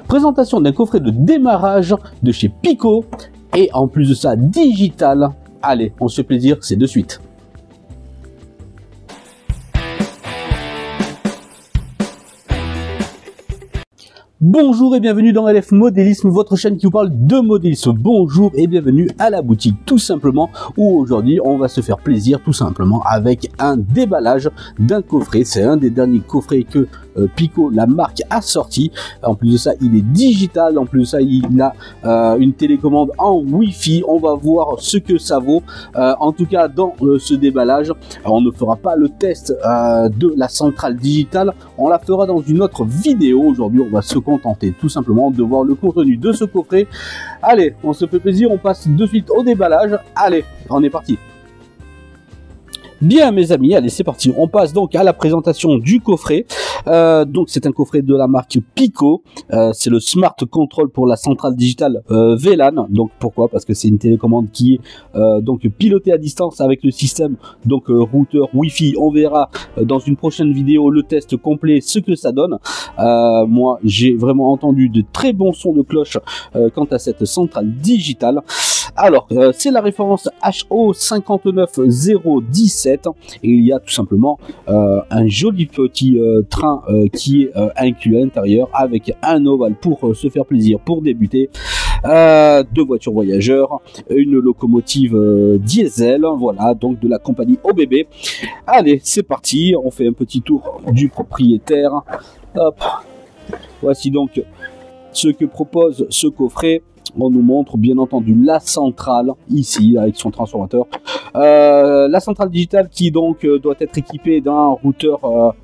Présentation d'un coffret de démarrage de chez Pico et en plus de ça digital. Allez, on se fait plaisir, c'est de suite. Bonjour et bienvenue dans LF Modélisme, votre chaîne qui vous parle de modélisme. Bonjour et bienvenue à la boutique tout simplement, où aujourd'hui on va se faire plaisir tout simplement avec un déballage d'un coffret. C'est un des derniers coffrets que Pico, la marque, a sorti. En plus de ça, il est digital. En plus de ça, il a une télécommande en Wi-Fi. On va voir ce que ça vaut. En tout cas, dans ce déballage, on ne fera pas le test de la centrale digitale. On la fera dans une autre vidéo. Aujourd'hui, on va se contenter tout simplement de voir le contenu de ce coffret. Allez, on se fait plaisir. On passe de suite au déballage. Allez, on est parti. Bien mes amis, allez c'est parti, on passe donc à la présentation du coffret. Donc c'est un coffret de la marque Pico, c'est le Smart Control pour la centrale digitale VLAN. Donc pourquoi? Parce que c'est une télécommande qui est donc pilotée à distance avec le système donc routeur Wi-Fi. On verra dans une prochaine vidéo le test complet, ce que ça donne. Moi j'ai vraiment entendu de très bons sons de cloche quant à cette centrale digitale. Alors, c'est la référence HO59017 et il y a tout simplement un joli petit train qui est inclus à l'intérieur avec un ovale pour se faire plaisir, pour débuter, deux voitures voyageurs, une locomotive diesel, voilà, donc de la compagnie OBB. Allez, c'est parti, on fait un petit tour du propriétaire. Hop. Voici donc ce que propose ce coffret. On nous montre bien entendu la centrale ici avec son transformateur. La centrale digitale qui donc doit être équipée d'un routeur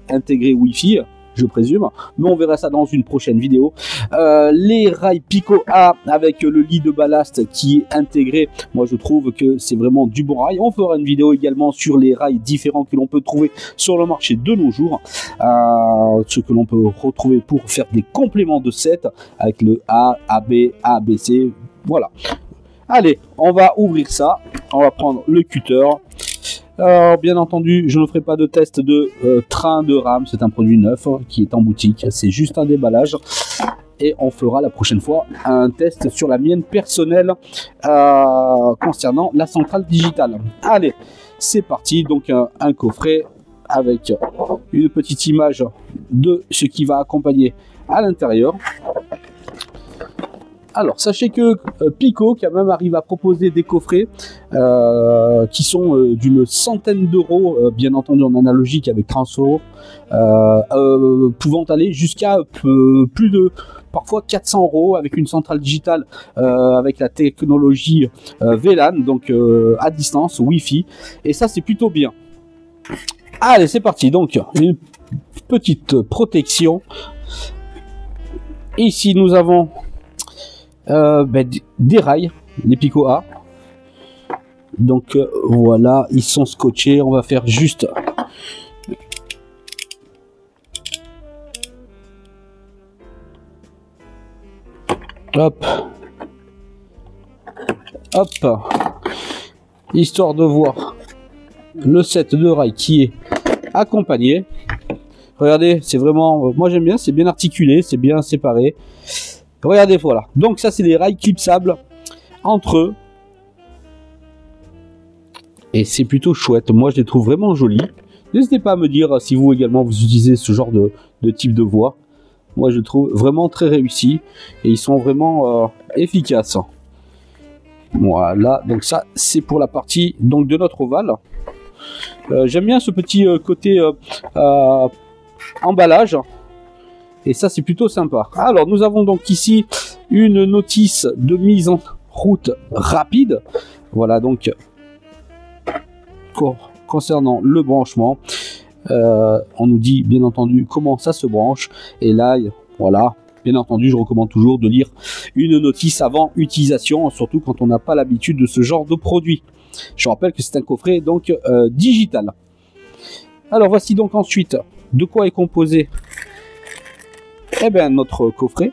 intégré Wi-Fi, je présume, mais on verra ça dans une prochaine vidéo. Les rails Pico A avec le lit de ballast qui est intégré, moi je trouve que c'est vraiment du bon rail. On fera une vidéo également sur les rails différents que l'on peut trouver sur le marché de nos jours, ce que l'on peut retrouver pour faire des compléments de set avec le A, AB, ABC, voilà. Allez, on va ouvrir ça, on va prendre le cutter. Alors, bien entendu, je ne ferai pas de test de train de RAM, c'est un produit neuf qui est en boutique, c'est juste un déballage. Et on fera la prochaine fois un test sur la mienne personnelle concernant la centrale digitale. Allez, c'est parti, donc un coffret avec une petite image de ce qui va accompagner à l'intérieur. Alors, sachez que Pico, quand même, arrive à proposer des coffrets qui sont d'une centaine d'euros, bien entendu en analogique avec Transfo, pouvant aller jusqu'à plus de parfois 400 euros avec une centrale digitale avec la technologie VLAN, donc à distance, Wi-Fi, et ça c'est plutôt bien. Allez, c'est parti, donc une petite protection. Ici nous avons des rails, les Pico A. Donc voilà, ils sont scotchés. On va faire juste hop, hop, histoire de voir le set de rails qui est accompagné. Regardez, c'est vraiment, moi j'aime bien, c'est bien articulé, c'est bien séparé. Regardez, voilà. Donc ça, c'est les rails clipsables entre eux. Et c'est plutôt chouette. Moi, je les trouve vraiment jolis. N'hésitez pas à me dire si vous également vous utilisez ce genre de type de voie. Moi, je le trouve vraiment très réussi. Et ils sont vraiment efficaces. Voilà. Donc ça, c'est pour la partie donc de notre ovale. J'aime bien ce petit côté emballage. Et ça, c'est plutôt sympa. Alors, nous avons donc ici une notice de mise en route rapide. Voilà, donc, concernant le branchement, on nous dit, bien entendu, comment ça se branche. Et là, voilà, bien entendu, je recommande toujours de lire une notice avant utilisation, surtout quand on n'a pas l'habitude de ce genre de produit. Je rappelle que c'est un coffret, donc, digital. Alors, voici donc ensuite de quoi est composé notre coffret.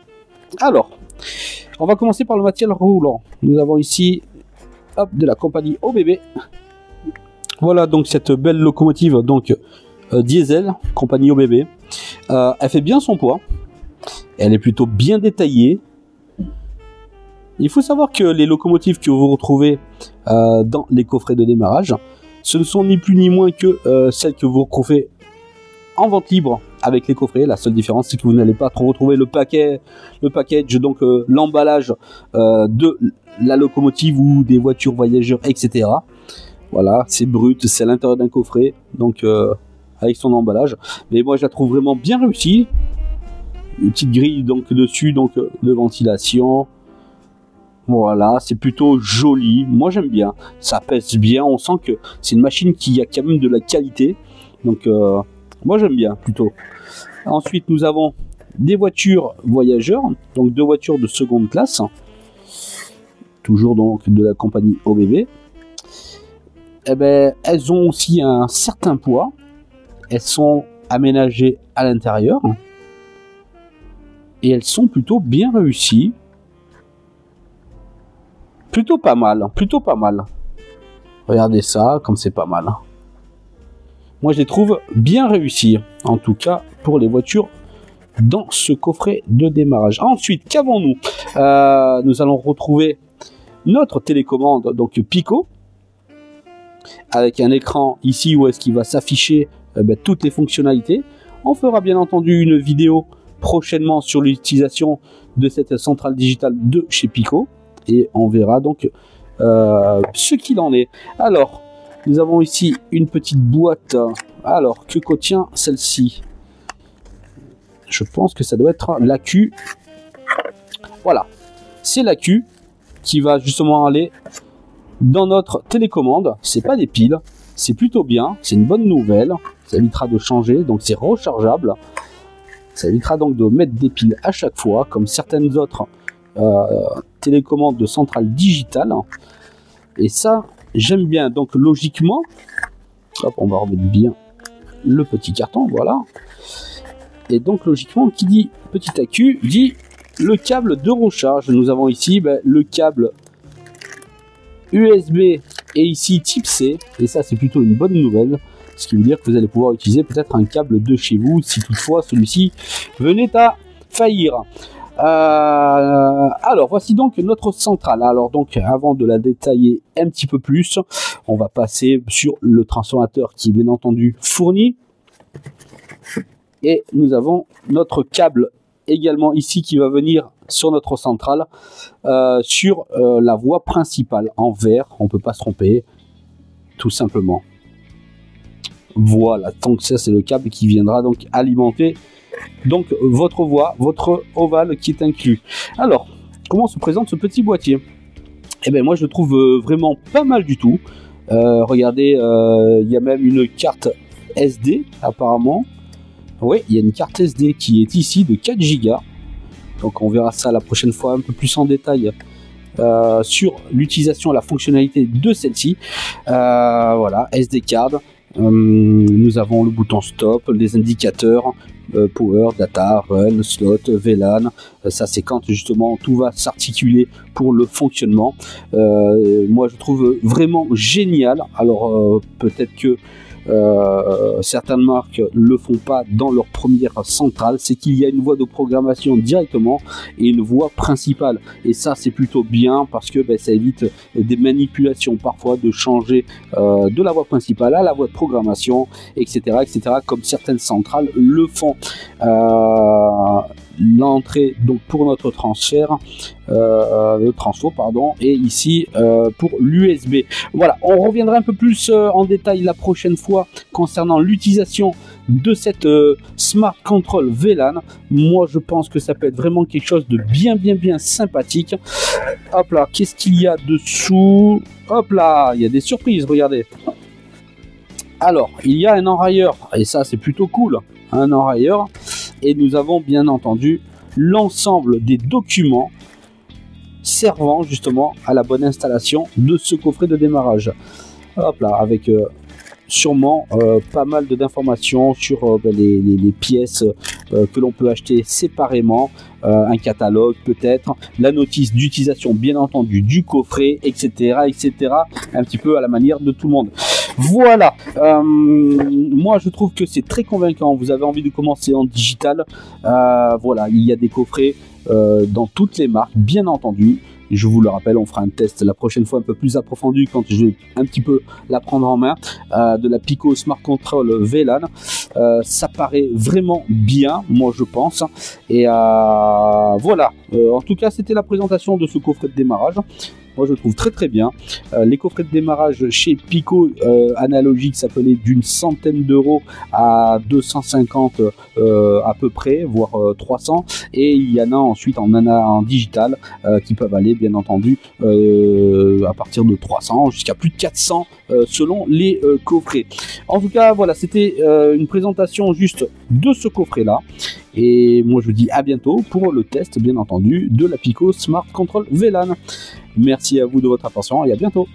Alors, on va commencer par le matériel roulant. Nous avons ici hop, de la compagnie OBB. Voilà donc cette belle locomotive donc diesel, compagnie OBB. Elle fait bien son poids. Elle est plutôt bien détaillée. Il faut savoir que les locomotives que vous retrouvez dans les coffrets de démarrage, ce ne sont ni plus ni moins que celles que vous retrouvez en vente libre avec les coffrets. La seule différence, c'est que vous n'allez pas trop retrouver le package, donc l'emballage de la locomotive ou des voitures voyageurs, etc. Voilà, c'est brut, c'est à l'intérieur d'un coffret, donc avec son emballage. Mais moi, je la trouve vraiment bien réussie. Une petite grille donc dessus, donc de ventilation. Voilà, c'est plutôt joli. Moi, j'aime bien. Ça pèse bien. On sent que c'est une machine qui a quand même de la qualité. Donc, moi, j'aime bien plutôt. Ensuite, nous avons des voitures voyageurs, donc 2 voitures de seconde classe, toujours donc de la compagnie OBB. Eh ben, elles ont aussi un certain poids. Elles sont aménagées à l'intérieur et elles sont plutôt bien réussies. Plutôt pas mal, plutôt pas mal. Regardez ça, comme c'est pas mal. Moi, je les trouve bien réussis, en tout cas pour les voitures dans ce coffret de démarrage. Ensuite, qu'avons-nous? Nous allons retrouver notre télécommande, donc Pico, avec un écran ici où est-ce qu'il va s'afficher toutes les fonctionnalités. On fera bien entendu une vidéo prochainement sur l'utilisation de cette centrale digitale de chez Pico. Et on verra donc ce qu'il en est. Alors, nous avons ici une petite boîte. Alors, que contient celle-ci? Je pense que ça doit être l'AQ. Voilà, c'est l'AQ qui va justement aller dans notre télécommande. C'est pas des piles, c'est plutôt bien. C'est une bonne nouvelle. Ça évitera de changer, donc c'est rechargeable. Ça évitera donc de mettre des piles à chaque fois, comme certaines autres télécommande de centrale digitale. Et ça, j'aime bien. Donc logiquement, hop, on va remettre bien le petit carton, voilà. Et donc logiquement, qui dit petit AQ dit le câble de recharge. Nous avons ici le câble USB et ici type C. Et ça, c'est plutôt une bonne nouvelle. Ce qui veut dire que vous allez pouvoir utiliser peut-être un câble de chez vous si toutefois celui-ci venait à faillir. Alors voici donc notre centrale. Alors donc avant de la détailler un petit peu plus, on va passer sur le transformateur qui est bien entendu fourni. Et nous avons notre câble également ici qui va venir sur notre centrale, sur la voie principale en vert. On peut pas se tromper, tout simplement. Voilà, donc ça c'est le câble qui viendra donc alimenter donc votre voie, votre ovale qui est inclus. Alors, comment se présente ce petit boîtier? Eh bien moi je le trouve vraiment pas mal du tout. Regardez, il y a même une carte SD apparemment. Oui, il y a une carte SD qui est ici de 4 Go. Donc on verra ça la prochaine fois un peu plus en détail sur l'utilisation et la fonctionnalité de celle-ci. Voilà, SD card. Nous avons le bouton stop, les indicateurs power, data, run, slot, VLAN. Ça c'est quand justement tout va s'articuler pour le fonctionnement. Moi je trouve vraiment génial. Alors peut-être que certaines marques le font pas dans leur première centrale, c'est qu'il y a une voie de programmation directement et une voie principale, et ça c'est plutôt bien parce que ça évite des manipulations parfois de changer de la voie principale à la voie de programmation, etc., comme certaines centrales le font. L'entrée donc pour notre transfert, le transfo pardon, et ici pour l'USB. Voilà, on reviendra un peu plus en détail la prochaine fois concernant l'utilisation de cette Smart Control VLAN. Moi je pense que ça peut être vraiment quelque chose de bien sympathique. Hop là, qu'est-ce qu'il y a dessous? Hop là, il y a des surprises, regardez. Alors, il y a un enrayeur, et ça c'est plutôt cool, un enrayeur. Et nous avons bien entendu l'ensemble des documents servant justement à la bonne installation de ce coffret de démarrage. Hop là, avec sûrement pas mal d'informations sur les pièces que l'on peut acheter séparément, un catalogue peut-être, la notice d'utilisation bien entendu du coffret, etc., un petit peu à la manière de tout le monde. Voilà, moi je trouve que c'est très convaincant. Vous avez envie de commencer en digital, voilà, il y a des coffrets dans toutes les marques, bien entendu. Je vous le rappelle, on fera un test la prochaine fois un peu plus approfondi quand je vais un petit peu la prendre en main, de la Pico Smart Control VLAN. Ça paraît vraiment bien, moi je pense. Et voilà, en tout cas c'était la présentation de ce coffret de démarrage. Moi je trouve très très bien. Les coffrets de démarrage chez Pico analogique s'appelaient d'une centaine d'euros à 250 à peu près, voire 300. Et il y en a ensuite en digital qui peuvent aller bien entendu à partir de 300 jusqu'à plus de 400 selon les coffrets. En tout cas voilà, c'était une présentation juste de ce coffret là. Et moi je vous dis à bientôt pour le test bien entendu de la Pico Smart Control VLAN. Merci à vous de votre attention et à bientôt.